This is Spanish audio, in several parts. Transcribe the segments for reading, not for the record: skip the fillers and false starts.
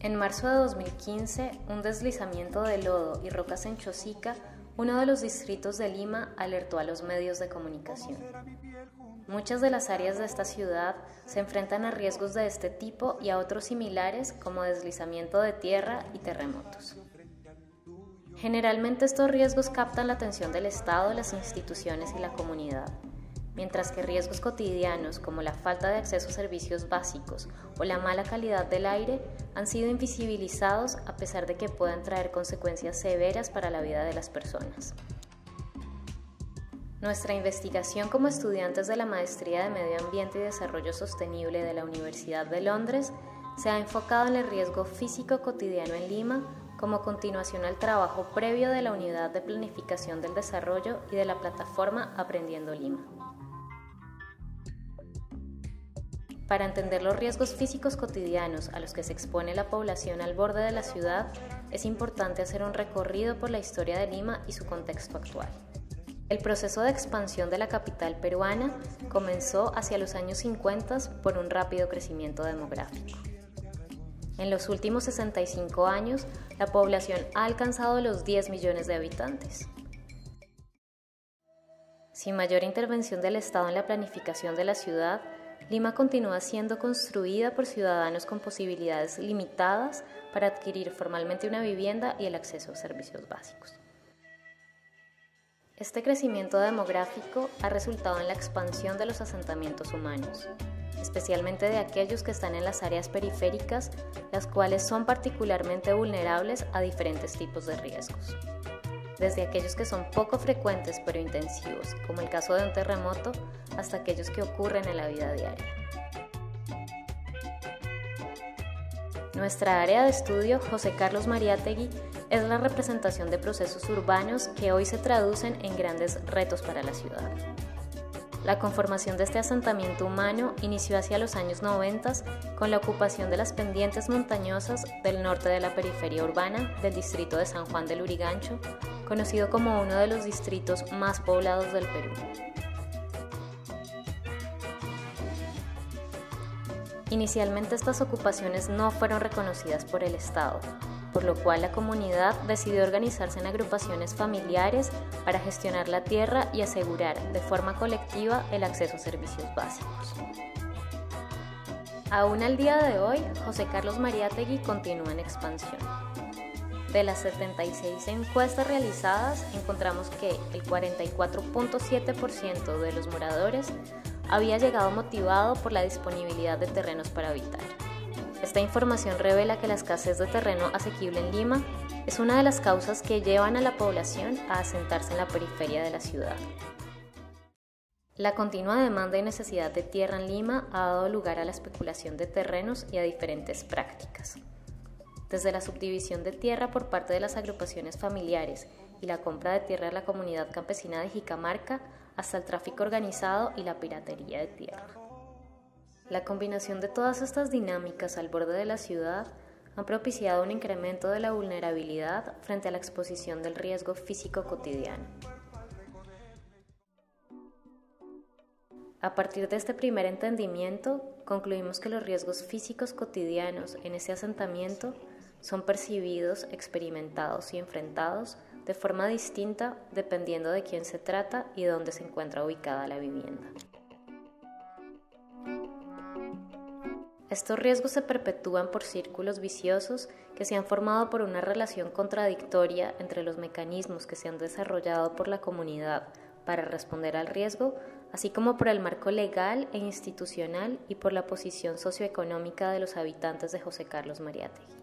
En marzo de 2015, un deslizamiento de lodo y rocas en Chosica, uno de los distritos de Lima, alertó a los medios de comunicación. Muchas de las áreas de esta ciudad se enfrentan a riesgos de este tipo y a otros similares como deslizamiento de tierra y terremotos. Generalmente estos riesgos captan la atención del Estado, las instituciones y la comunidad, mientras que riesgos cotidianos como la falta de acceso a servicios básicos o la mala calidad del aire han sido invisibilizados a pesar de que puedan traer consecuencias severas para la vida de las personas. Nuestra investigación como estudiantes de la Maestría de Medio Ambiente y Desarrollo Sostenible de la Universidad de Londres se ha enfocado en el riesgo físico cotidiano en Lima como continuación al trabajo previo de la Unidad de Planificación del Desarrollo y de la plataforma Aprendiendo Lima. Para entender los riesgos físicos cotidianos a los que se expone la población al borde de la ciudad, es importante hacer un recorrido por la historia de Lima y su contexto actual. El proceso de expansión de la capital peruana comenzó hacia los años 50 por un rápido crecimiento demográfico. En los últimos 65 años, la población ha alcanzado los 10 millones de habitantes. Sin mayor intervención del Estado en la planificación de la ciudad, Lima continúa siendo construida por ciudadanos con posibilidades limitadas para adquirir formalmente una vivienda y el acceso a servicios básicos. Este crecimiento demográfico ha resultado en la expansión de los asentamientos humanos, especialmente de aquellos que están en las áreas periféricas, las cuales son particularmente vulnerables a diferentes tipos de riesgos. Desde aquellos que son poco frecuentes pero intensivos, como el caso de un terremoto, hasta aquellos que ocurren en la vida diaria. Nuestra área de estudio, José Carlos Mariátegui, es la representación de procesos urbanos que hoy se traducen en grandes retos para la ciudad. La conformación de este asentamiento humano inició hacia los años 90 con la ocupación de las pendientes montañosas del norte de la periferia urbana del distrito de San Juan del Lurigancho, conocido como uno de los distritos más poblados del Perú. Inicialmente estas ocupaciones no fueron reconocidas por el Estado, por lo cual la comunidad decidió organizarse en agrupaciones familiares para gestionar la tierra y asegurar de forma colectiva el acceso a servicios básicos. Aún al día de hoy, José Carlos Mariátegui continúa en expansión. De las 76 encuestas realizadas, encontramos que el 44.7% de los moradores había llegado motivado por la disponibilidad de terrenos para habitar. Esta información revela que la escasez de terreno asequible en Lima es una de las causas que llevan a la población a asentarse en la periferia de la ciudad. La continua demanda y necesidad de tierra en Lima ha dado lugar a la especulación de terrenos y a diferentes prácticas. Desde la subdivisión de tierra por parte de las agrupaciones familiares y la compra de tierra de la comunidad campesina de Jicamarca, hasta el tráfico organizado y la piratería de tierra. La combinación de todas estas dinámicas al borde de la ciudad ha propiciado un incremento de la vulnerabilidad frente a la exposición del riesgo físico cotidiano. A partir de este primer entendimiento, concluimos que los riesgos físicos cotidianos en ese asentamiento son percibidos, experimentados y enfrentados de forma distinta dependiendo de quién se trata y dónde se encuentra ubicada la vivienda. Estos riesgos se perpetúan por círculos viciosos que se han formado por una relación contradictoria entre los mecanismos que se han desarrollado por la comunidad para responder al riesgo, así como por el marco legal e institucional y por la posición socioeconómica de los habitantes de José Carlos Mariátegui.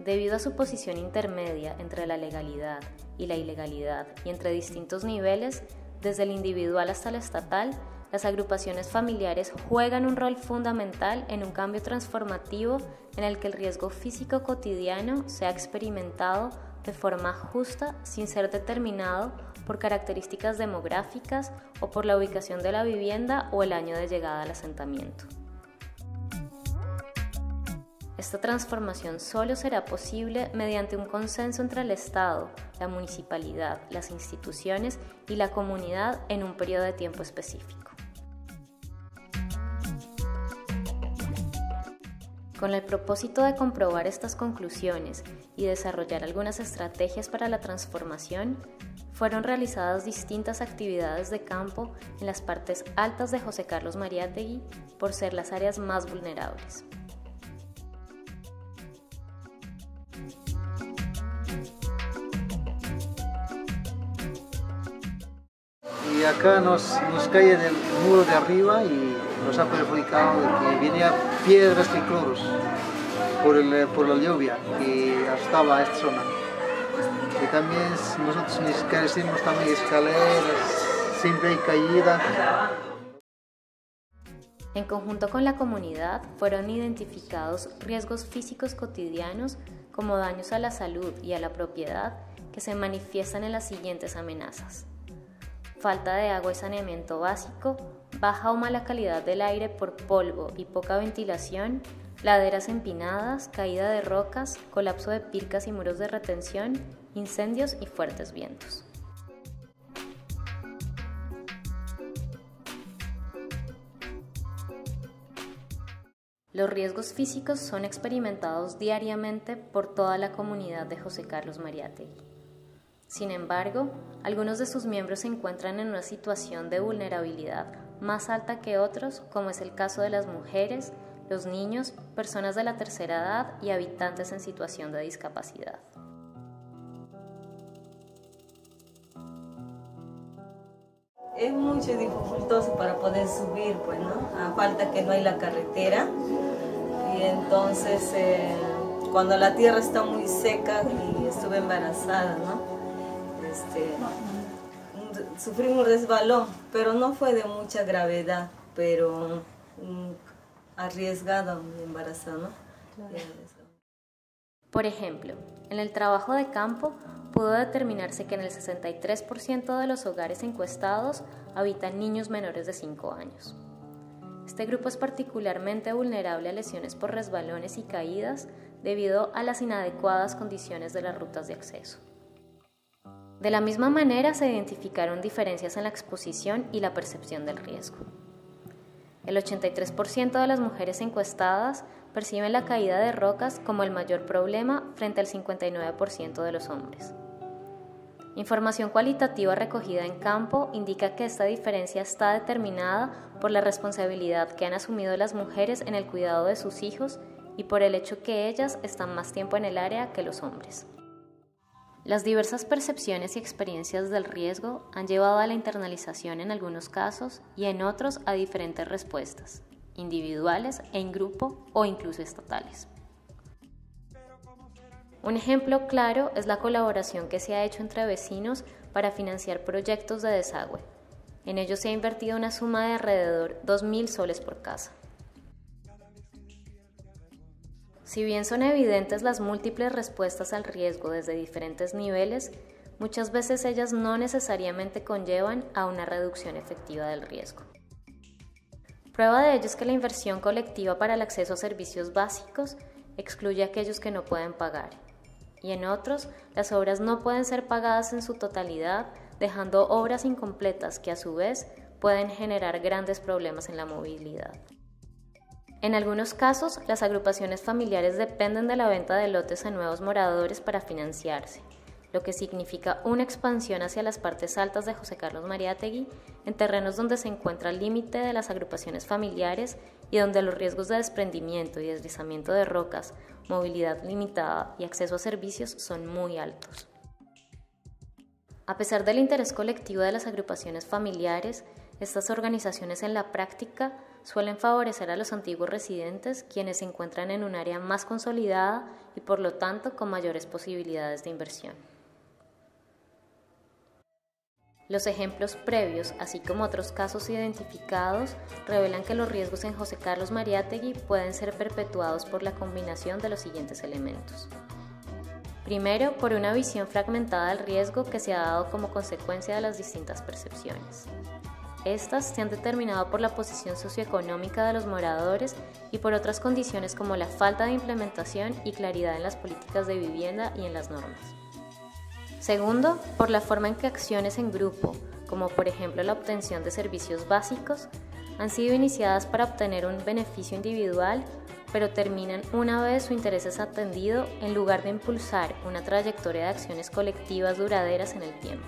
Debido a su posición intermedia entre la legalidad y la ilegalidad y entre distintos niveles, desde el individual hasta el estatal, las agrupaciones familiares juegan un rol fundamental en un cambio transformativo en el que el riesgo físico cotidiano sea experimentado de forma justa sin ser determinado por características demográficas o por la ubicación de la vivienda o el año de llegada al asentamiento. Esta transformación solo será posible mediante un consenso entre el Estado, la municipalidad, las instituciones y la comunidad en un periodo de tiempo específico. Con el propósito de comprobar estas conclusiones y desarrollar algunas estrategias para la transformación, fueron realizadas distintas actividades de campo en las partes altas de José Carlos Mariátegui por ser las áreas más vulnerables. Y acá nos cae del muro de arriba y nos ha perjudicado de que venía piedras y cloros por la lluvia que estaba a esta zona. Y también nosotros carecemos también de escaleras, siempre hay caída. En conjunto con la comunidad fueron identificados riesgos físicos cotidianos como daños a la salud y a la propiedad que se manifiestan en las siguientes amenazas: falta de agua y saneamiento básico, baja o mala calidad del aire por polvo y poca ventilación, laderas empinadas, caída de rocas, colapso de pircas y muros de retención, incendios y fuertes vientos. Los riesgos físicos son experimentados diariamente por toda la comunidad de José Carlos Mariátegui. Sin embargo, algunos de sus miembros se encuentran en una situación de vulnerabilidad más alta que otros, como es el caso de las mujeres, los niños, personas de la tercera edad y habitantes en situación de discapacidad. Es muy dificultoso para poder subir, pues, ¿no? A falta que no hay la carretera. Y entonces, cuando la tierra está muy seca y estuve embarazada, ¿no? Sufrí un resbalón, pero no fue de mucha gravedad, pero arriesgado embarazada, ¿no? Claro. Por ejemplo, en el trabajo de campo pudo determinarse que en el 63% de los hogares encuestados habitan niños menores de 5 años. Este grupo es particularmente vulnerable a lesiones por resbalones y caídas debido a las inadecuadas condiciones de las rutas de acceso. De la misma manera, se identificaron diferencias en la exposición y la percepción del riesgo. El 83% de las mujeres encuestadas perciben la caída de rocas como el mayor problema frente al 59% de los hombres. Información cualitativa recogida en campo indica que esta diferencia está determinada por la responsabilidad que han asumido las mujeres en el cuidado de sus hijos y por el hecho que ellas están más tiempo en el área que los hombres. Las diversas percepciones y experiencias del riesgo han llevado a la internalización en algunos casos y en otros a diferentes respuestas, individuales, en grupo o incluso estatales. Un ejemplo claro es la colaboración que se ha hecho entre vecinos para financiar proyectos de desagüe. En ello se ha invertido una suma de alrededor 2.000 soles por casa. Si bien son evidentes las múltiples respuestas al riesgo desde diferentes niveles, muchas veces ellas no necesariamente conllevan a una reducción efectiva del riesgo. Prueba de ello es que la inversión colectiva para el acceso a servicios básicos excluye a aquellos que no pueden pagar, y en otros, las obras no pueden ser pagadas en su totalidad, dejando obras incompletas que a su vez pueden generar grandes problemas en la movilidad. En algunos casos, las agrupaciones familiares dependen de la venta de lotes a nuevos moradores para financiarse, lo que significa una expansión hacia las partes altas de José Carlos Mariátegui, en terrenos donde se encuentra el límite de las agrupaciones familiares y donde los riesgos de desprendimiento y deslizamiento de rocas, movilidad limitada y acceso a servicios son muy altos. A pesar del interés colectivo de las agrupaciones familiares, estas organizaciones en la práctica suelen favorecer a los antiguos residentes, quienes se encuentran en un área más consolidada y por lo tanto con mayores posibilidades de inversión. Los ejemplos previos, así como otros casos identificados, revelan que los riesgos en José Carlos Mariátegui pueden ser perpetuados por la combinación de los siguientes elementos. Primero, por una visión fragmentada del riesgo que se ha dado como consecuencia de las distintas percepciones. Estas se han determinado por la posición socioeconómica de los moradores y por otras condiciones como la falta de implementación y claridad en las políticas de vivienda y en las normas. Segundo, por la forma en que acciones en grupo, como por ejemplo la obtención de servicios básicos, han sido iniciadas para obtener un beneficio individual pero terminan una vez su interés es atendido en lugar de impulsar una trayectoria de acciones colectivas duraderas en el tiempo.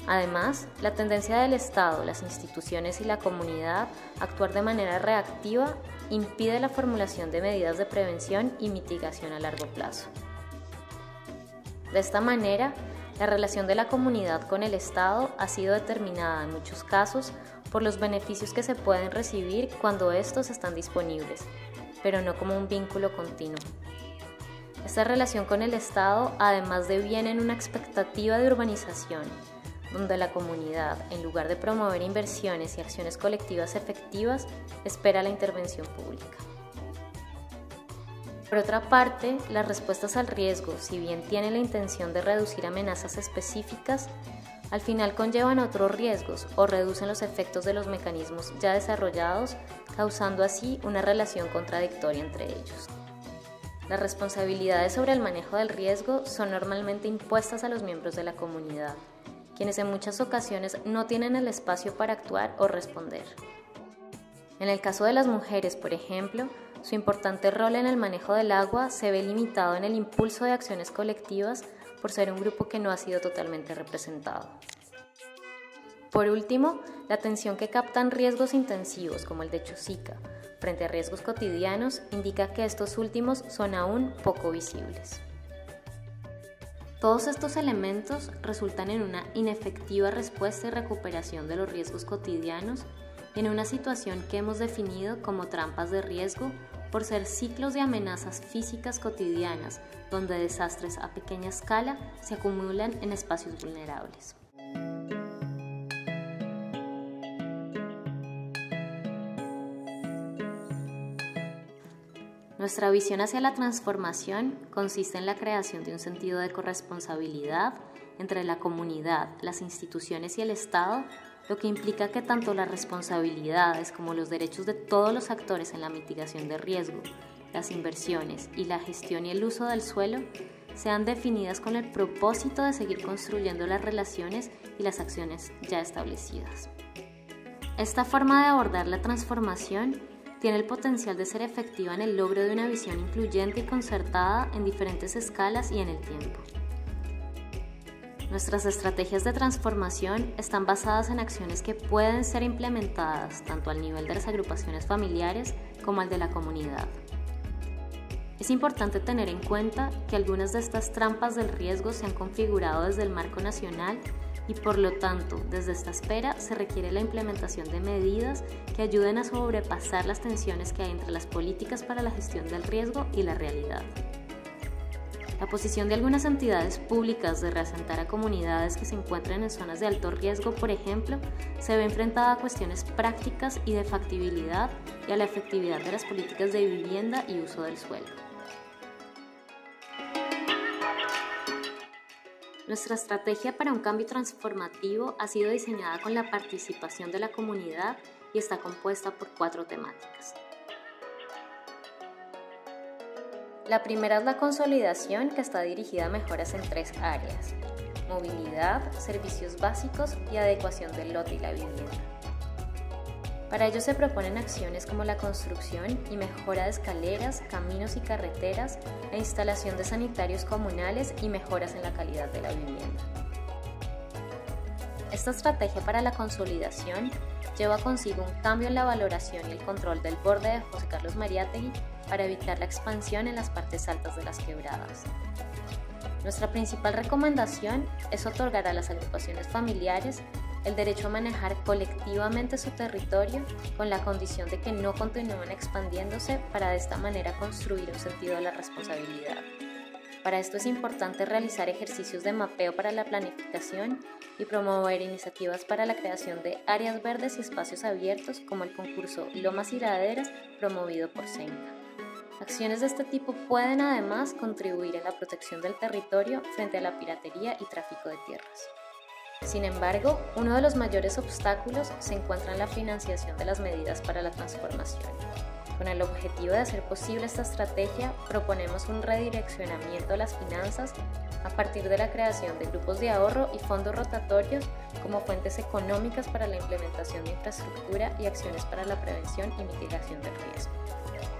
Además, la tendencia del Estado, las instituciones y la comunidad a actuar de manera reactiva impide la formulación de medidas de prevención y mitigación a largo plazo. De esta manera, la relación de la comunidad con el Estado ha sido determinada en muchos casos por los beneficios que se pueden recibir cuando estos están disponibles, pero no como un vínculo continuo. Esta relación con el Estado además deviene en una expectativa de urbanización, donde la comunidad, en lugar de promover inversiones y acciones colectivas efectivas, espera la intervención pública. Por otra parte, las respuestas al riesgo, si bien tienen la intención de reducir amenazas específicas, al final conllevan otros riesgos o reducen los efectos de los mecanismos ya desarrollados, causando así una relación contradictoria entre ellos. Las responsabilidades sobre el manejo del riesgo son normalmente impuestas a los miembros de la comunidad, quienes en muchas ocasiones no tienen el espacio para actuar o responder. En el caso de las mujeres, por ejemplo, su importante rol en el manejo del agua se ve limitado en el impulso de acciones colectivas por ser un grupo que no ha sido totalmente representado. Por último, la atención que captan riesgos intensivos como el de Chosica frente a riesgos cotidianos indica que estos últimos son aún poco visibles. Todos estos elementos resultan en una inefectiva respuesta y recuperación de los riesgos cotidianos y en una situación que hemos definido como trampas de riesgo por ser ciclos de amenazas físicas cotidianas donde desastres a pequeña escala se acumulan en espacios vulnerables. Nuestra visión hacia la transformación consiste en la creación de un sentido de corresponsabilidad entre la comunidad, las instituciones y el Estado, lo que implica que tanto las responsabilidades como los derechos de todos los actores en la mitigación de riesgo, las inversiones y la gestión y el uso del suelo sean definidas con el propósito de seguir construyendo las relaciones y las acciones ya establecidas. Esta forma de abordar la transformación tiene el potencial de ser efectiva en el logro de una visión incluyente y concertada en diferentes escalas y en el tiempo. Nuestras estrategias de transformación están basadas en acciones que pueden ser implementadas tanto al nivel de las agrupaciones familiares como al de la comunidad. Es importante tener en cuenta que algunas de estas trampas del riesgo se han configurado desde el marco nacional y por lo tanto, desde esta esfera se requiere la implementación de medidas que ayuden a sobrepasar las tensiones que hay entre las políticas para la gestión del riesgo y la realidad. La posición de algunas entidades públicas de reasentar a comunidades que se encuentran en zonas de alto riesgo, por ejemplo, se ve enfrentada a cuestiones prácticas y de factibilidad y a la efectividad de las políticas de vivienda y uso del suelo. Nuestra estrategia para un cambio transformativo ha sido diseñada con la participación de la comunidad y está compuesta por 4 temáticas. La primera es la consolidación, que está dirigida a mejoras en 3 áreas: movilidad, servicios básicos y adecuación del lote y la vivienda. Para ello se proponen acciones como la construcción y mejora de escaleras, caminos y carreteras, la instalación de sanitarios comunales y mejoras en la calidad de la vivienda. Esta estrategia para la consolidación lleva consigo un cambio en la valoración y el control del borde de José Carlos Mariátegui para evitar la expansión en las partes altas de las quebradas. Nuestra principal recomendación es otorgar a las agrupaciones familiares el derecho a manejar colectivamente su territorio con la condición de que no continúen expandiéndose para de esta manera construir un sentido de la responsabilidad. Para esto es importante realizar ejercicios de mapeo para la planificación y promover iniciativas para la creación de áreas verdes y espacios abiertos como el concurso Lomas y Laderas promovido por CENCA. Acciones de este tipo pueden además contribuir en la protección del territorio frente a la piratería y tráfico de tierras. Sin embargo, uno de los mayores obstáculos se encuentra en la financiación de las medidas para la transformación. Con el objetivo de hacer posible esta estrategia, proponemos un redireccionamiento de las finanzas a partir de la creación de grupos de ahorro y fondos rotatorios como fuentes económicas para la implementación de infraestructura y acciones para la prevención y mitigación del riesgo.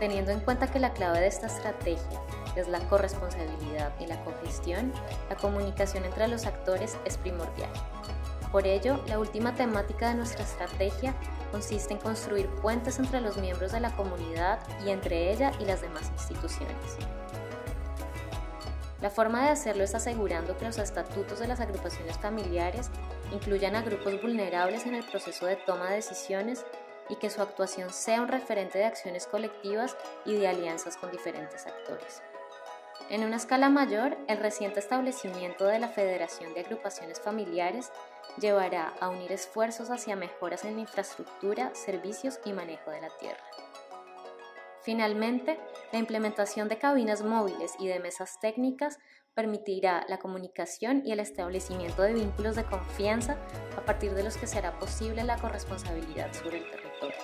Teniendo en cuenta que la clave de esta estrategia es la corresponsabilidad y la cogestión, la comunicación entre los actores es primordial. Por ello, la última temática de nuestra estrategia consiste en construir puentes entre los miembros de la comunidad y entre ella y las demás instituciones. La forma de hacerlo es asegurando que los estatutos de las agrupaciones familiares incluyan a grupos vulnerables en el proceso de toma de decisiones y que su actuación sea un referente de acciones colectivas y de alianzas con diferentes actores. En una escala mayor, el reciente establecimiento de la Federación de Agrupaciones Familiares llevará a unir esfuerzos hacia mejoras en la infraestructura, servicios y manejo de la tierra. Finalmente, la implementación de cabinas móviles y de mesas técnicas permitirá la comunicación y el establecimiento de vínculos de confianza a partir de los que será posible la corresponsabilidad sobre el territorio.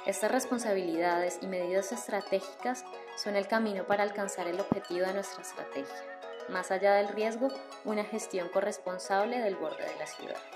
Estas responsabilidades y medidas estratégicas son el camino para alcanzar el objetivo de nuestra estrategia. Más allá del riesgo, una gestión corresponsable del borde de la ciudad.